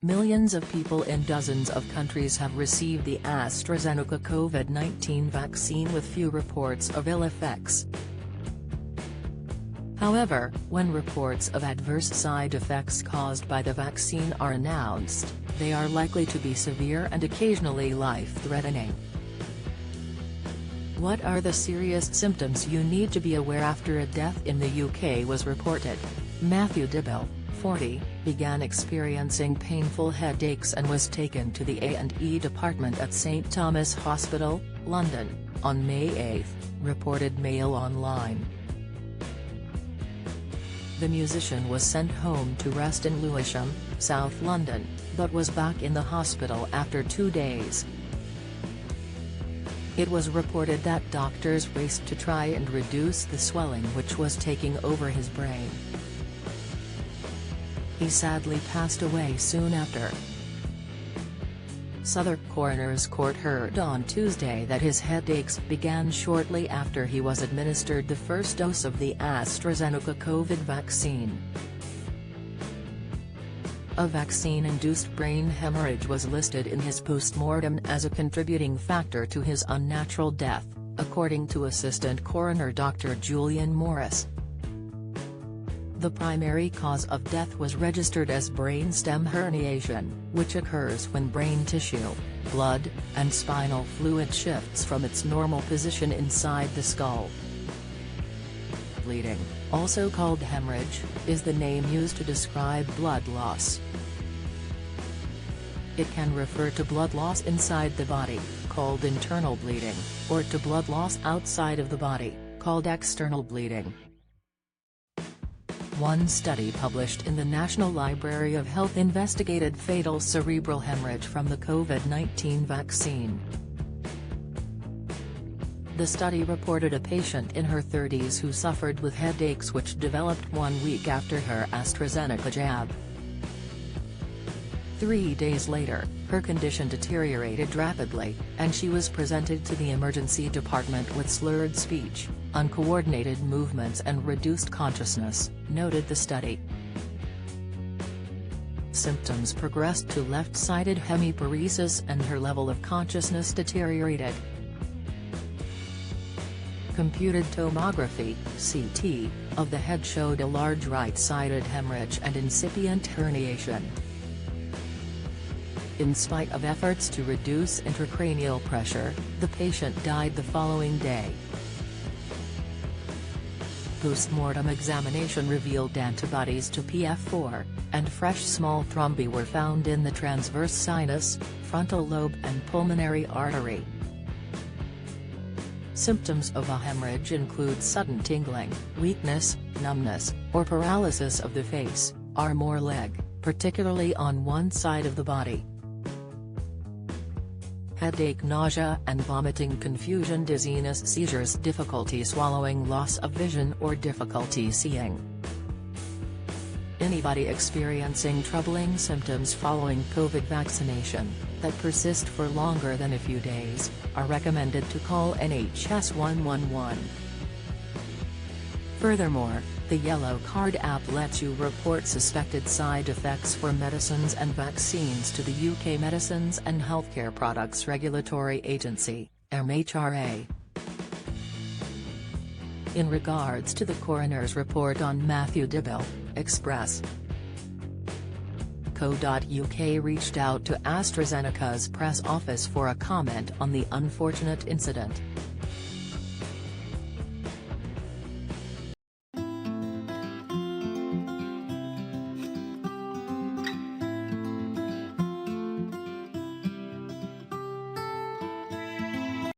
Millions of people in dozens of countries have received the AstraZeneca COVID-19 vaccine with few reports of ill effects. However, when reports of adverse side effects caused by the vaccine are announced, they are likely to be severe and occasionally life-threatening. What are the serious symptoms you need to be aware after a death in the UK was reported? Matthew Dibble, 40, began experiencing painful headaches and was taken to the A&E department at St Thomas' Hospital, London, on May 8, reported Mail Online. The musician was sent home to rest in Lewisham, South London, but was back in the hospital after 2 days. It was reported that doctors raced to try and reduce the swelling which was taking over his brain. He sadly passed away soon after. Southwark Coroner's Court heard on Tuesday that his headaches began shortly after he was administered the first dose of the AstraZeneca COVID vaccine. A vaccine-induced brain hemorrhage was listed in his post-mortem as a contributing factor to his unnatural death, according to Assistant Coroner Dr. Julian Morris. The primary cause of death was registered as brainstem herniation, which occurs when brain tissue, blood, and spinal fluid shifts from its normal position inside the skull. Bleeding, also called hemorrhage, is the name used to describe blood loss. It can refer to blood loss inside the body, called internal bleeding, or to blood loss outside of the body, called external bleeding. One study published in the National Library of Health investigated fatal cerebral hemorrhage from the COVID-19 vaccine. The study reported a patient in her 30s who suffered with headaches which developed 1 week after her AstraZeneca jab. 3 days later, her condition deteriorated rapidly, and she was presented to the emergency department with slurred speech, uncoordinated movements and reduced consciousness, noted the study. Symptoms progressed to left-sided hemiparesis and her level of consciousness deteriorated. Computed tomography (CT) of the head showed a large right-sided hemorrhage and incipient herniation. In spite of efforts to reduce intracranial pressure, the patient died the following day. Post-mortem examination revealed antibodies to PF4, and fresh small thrombi were found in the transverse sinus, frontal lobe and pulmonary artery. Symptoms of a hemorrhage include sudden tingling, weakness, numbness, or paralysis of the face, arm or leg, particularly on one side of the body. Headache, nausea and vomiting, confusion, dizziness, seizures, difficulty swallowing, loss of vision or difficulty seeing. Anybody experiencing troubling symptoms following COVID vaccination, that persist for longer than a few days, are recommended to call NHS 111. Furthermore, the Yellow Card app lets you report suspected side effects for medicines and vaccines to the UK Medicines and Healthcare Products Regulatory Agency, MHRA. In regards to the coroner's report on Matthew Dibble, Express.co.uk reached out to AstraZeneca's press office for a comment on the unfortunate incident.